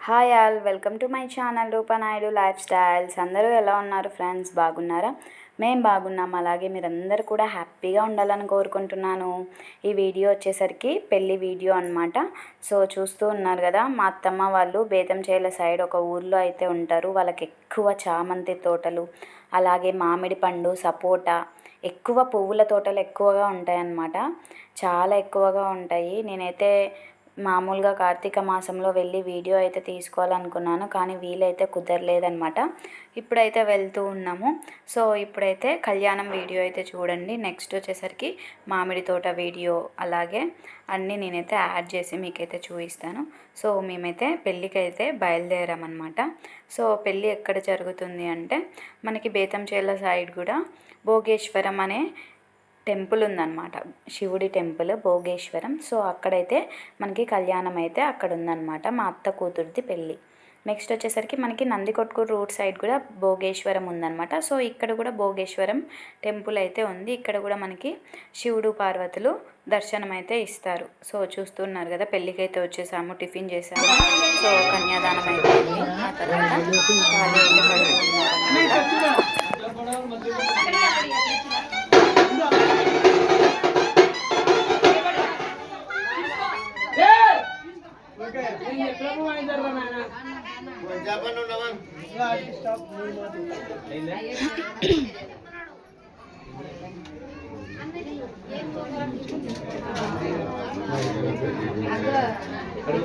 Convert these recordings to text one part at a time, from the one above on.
Hi all, welcome to my channel Roopa Naidu life styles. అందరూ ఎలా ఉన్నారు ఫ్రెండ్స్? బాగున్నారా? మేము బాగున్నాం. అలాగే మీరందరూ కూడా హ్యాపీగా ఉండాలని కోరుకుంటున్నాను. ఈ వీడియో వచ్చేసరికి పెళ్ళి వీడియో అనమాట. సో చూస్తూ ఉన్నారు కదా, మా అత్తమ్మ వాళ్ళు బేతంచేల సైడ్ ఒక ఊర్లో అయితే ఉంటారు. వాళ్ళకి ఎక్కువ చామంతి తోటలు, అలాగే మామిడి పండు, సపోటా, ఎక్కువ పువ్వుల తోటలు ఎక్కువగా ఉంటాయన్నమాట. చాలా ఎక్కువగా ఉంటాయి. నేనైతే మామూలుగా కార్తీక మాసంలో వెళ్ళి వీడియో అయితే తీసుకోవాలనుకున్నాను, కానీ వీలైతే కుదరలేదనమాట. ఇప్పుడైతే వెళ్తూ ఉన్నాము. సో ఇప్పుడైతే కళ్యాణం వీడియో అయితే చూడండి. నెక్స్ట్ వచ్చేసరికి మామిడి తోట వీడియో, అలాగే అన్నీ నేనైతే యాడ్ చేసి మీకైతే చూపిస్తాను. సో మేమైతే పెళ్ళికి అయితే బయలుదేరామన్నమాట. సో పెళ్ళి ఎక్కడ జరుగుతుంది అంటే మనకి బేతంచేల సైడ్ కూడా భోగేశ్వరం అనే టెంపుల్ ఉందన్నమాట, శివుడి టెంపుల్ భోగేశ్వరం. సో అక్కడైతే మనకి కళ్యాణం అయితే అక్కడ ఉందన్నమాట, మా అత్త కూతురిది పెళ్ళి. నెక్స్ట్ వచ్చేసరికి మనకి నందికొట్కూరు రూట్ సైడ్ కూడా భోగేశ్వరం ఉందన్నమాట. సో ఇక్కడ కూడా భోగేశ్వరం టెంపుల్ అయితే ఉంది. ఇక్కడ కూడా మనకి శివుడు పార్వతులు దర్శనం అయితే ఇస్తారు. సో చూస్తున్నారు కదా, పెళ్ళికి అయితే వచ్చేసాము, టిఫిన్ చేసాము. సో కన్యాదానం అయితే ఉంది. ఆ తర్వాత తాళి అయితే కడుతున్నారు.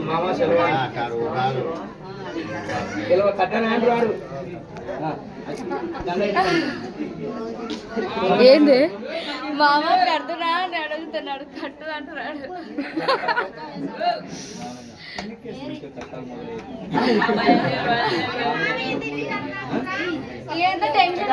మామ సెలవు ఏంది మామ కడుతున్నా అని అడుగుతున్నాడు, కట్టు అంటున్నాడు. ఏందో టెన్షన్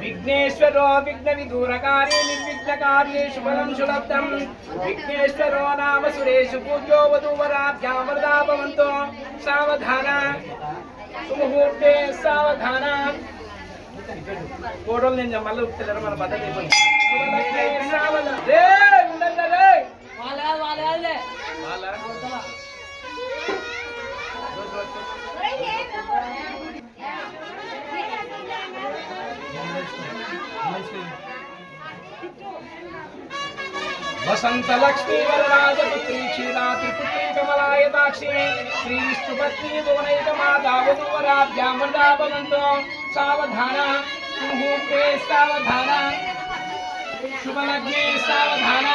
విఘ్నేశ్వరో విఘ్న విదూరకార్యే నిర్విఘ్నకార్యే శుభం శుభప్తం. విఘ్నేశ్వరో నామ సురేషు పూజ్యో వధూవరాభ్యామృతా భవంతో. సావధాన సుముహూర్తే సావధాన. ఫోటోలు నేను మళ్ళీ ఉప్పుతారు, మన బద్దలు అయిపోయింది. వసంత లక్ష్మీ వరరాజపుత్రీ క్షీరాత్రిపుత్రీ కమలాయతాక్షి శ్రీ విష్ణుపత్ని భువనైక మాతా వధూవరాభ్యామృతా భవంతో. సావధాన ముహూర్తే సావధాన శుభలగ్నే సావధాన.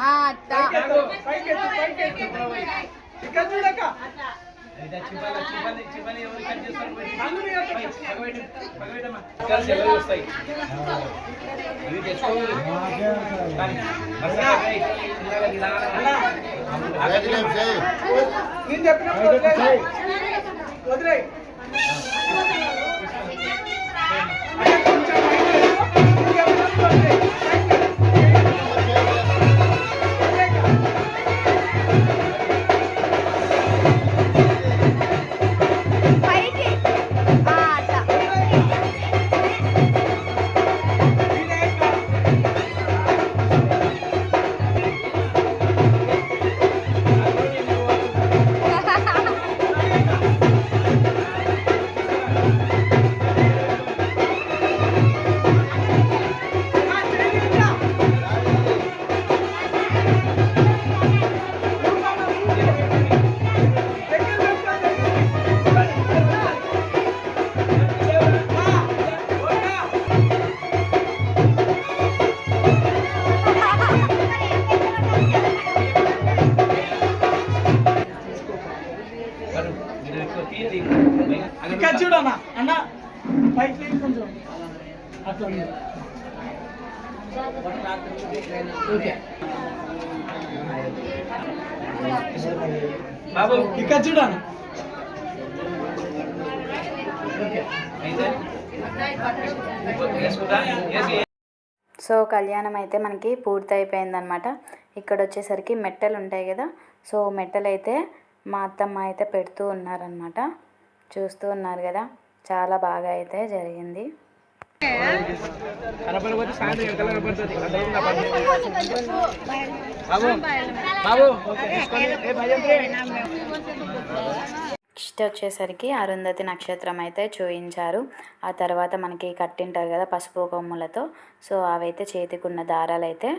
అట్టా వస్తాయి ఇవి తెచ్చుకోవాలి నేను చెప్పినప్పుడు వదిలే పైకి అట్టా ఇక్కడ చూడన్నా అన్న పైకి కొంచెం అట్లా ఓకే బాబు ఇక్కడ చూడన్నా సో కళ్యాణం అయితే మనకి పూర్తి అయిపోయిందనమాట. ఇక్కడ వచ్చేసరికి మెట్టలు ఉంటాయి కదా, సో మెట్టలు అయితే మా అత్తమ్మ అయితే పెడుతూ ఉన్నారనమాట. చూస్తూ ఉన్నారు కదా, చాలా బాగా అయితే జరిగింది. కనపడకపోతే సాయంత్రం ఎంత కనపడుతుంది బాబు బాబు నెక్స్ట్ వచ్చేసరికి అరుంధతి నక్షత్రం అయితే చూయించారు. ఆ తర్వాత మనకి కట్టింటారు కదా పసుపు కొమ్ములతో, సో అవైతే చేతికున్న దారాలు అయితే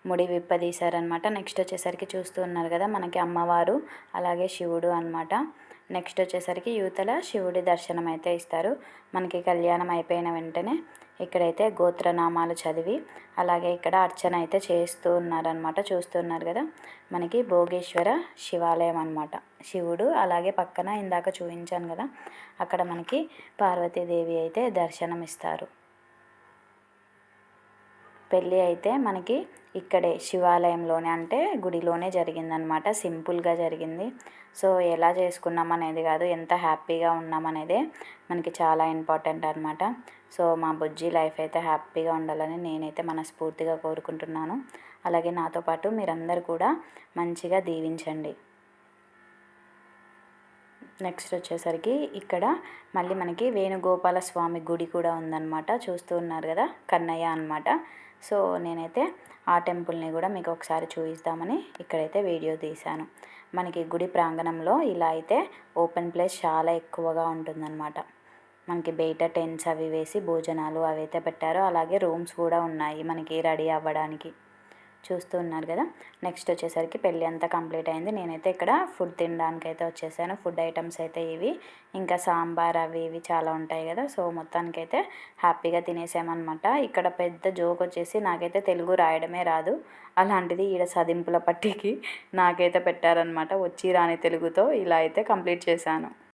ముడి విప్పదీశారనమాట. నెక్స్ట్ వచ్చేసరికి చూస్తూ ఉన్నారు కదా, మనకి అమ్మవారు అలాగే శివుడు అనమాట. నెక్స్ట్ వచ్చేసరికి యువతల శివుడి దర్శనం అయితే ఇస్తారు. మనకి కళ్యాణం అయిపోయిన వెంటనే ఇక్కడైతే గోత్రనామాలు చదివి అలాగే ఇక్కడ అర్చన అయితే చేస్తూ ఉన్నారనమాట. చూస్తున్నారు కదా, మనకి భోగేశ్వర శివాలయం అనమాట. శివుడు అలాగే పక్కన ఇందాక చూపించాను కదా, అక్కడ మనకి పార్వతీదేవి అయితే దర్శనం ఇస్తారు. పెళ్ళి అయితే మనకి ఇక్కడే శివాలయంలోనే అంటే గుడిలోనే జరిగిందనమాట. సింపుల్గా జరిగింది. సో ఎలా చేసుకున్నాం అనేది కాదు, ఎంత హ్యాపీగా ఉన్నాం అనేదే మనకి చాలా ఇంపార్టెంట్ అనమాట. సో మా బుజ్జి లైఫ్ అయితే హ్యాపీగా ఉండాలని నేనైతే మనస్ఫూర్తిగా కోరుకుంటున్నాను. అలాగే నాతో పాటు మీరందరూ కూడా మంచిగా దీవించండి. నెక్స్ట్ వచ్చేసరికి ఇక్కడ మళ్ళీ మనకి వేణుగోపాల స్వామి గుడి కూడా ఉందన్నమాట. చూస్తూ ఉన్నారు కదా, కన్నయ్య అనమాట. సో నేనైతే ఆ టెంపుల్ని కూడా మీకు ఒకసారి చూపిస్తామని ఇక్కడైతే వీడియో తీశాను. మనకి గుడి ప్రాంగణంలో ఇలా అయితే ఓపెన్ ప్లేస్ చాలా ఎక్కువగా ఉంటుందన్నమాట. మనకి బయట టెంట్స్ అవి వేసి భోజనాలు అవి అయితే పెట్టారు. అలాగే రూమ్స్ కూడా ఉన్నాయి మనకి రెడీ అవ్వడానికి. చూస్తూ ఉన్నారు కదా. నెక్స్ట్ వచ్చేసరికి పెళ్ళి అంతా కంప్లీట్ అయింది. నేనైతే ఇక్కడ ఫుడ్ తినడానికి అయితే వచ్చేసాను. ఫుడ్ ఐటమ్స్ అయితే ఇవి, ఇంకా సాంబార్ అవి ఇవి చాలా ఉంటాయి కదా. సో మొత్తానికైతే హ్యాపీగా తినేసామన్నమాట. ఇక్కడ పెద్ద జోక్ వచ్చేసి నాకైతే తెలుగు రాయడమే రాదు, అలాంటిది ఈడ సదింపుల పట్టికి నాకైతే పెట్టారనమాట. వచ్చి రాని తెలుగుతో ఇలా అయితే కంప్లీట్ చేశాను.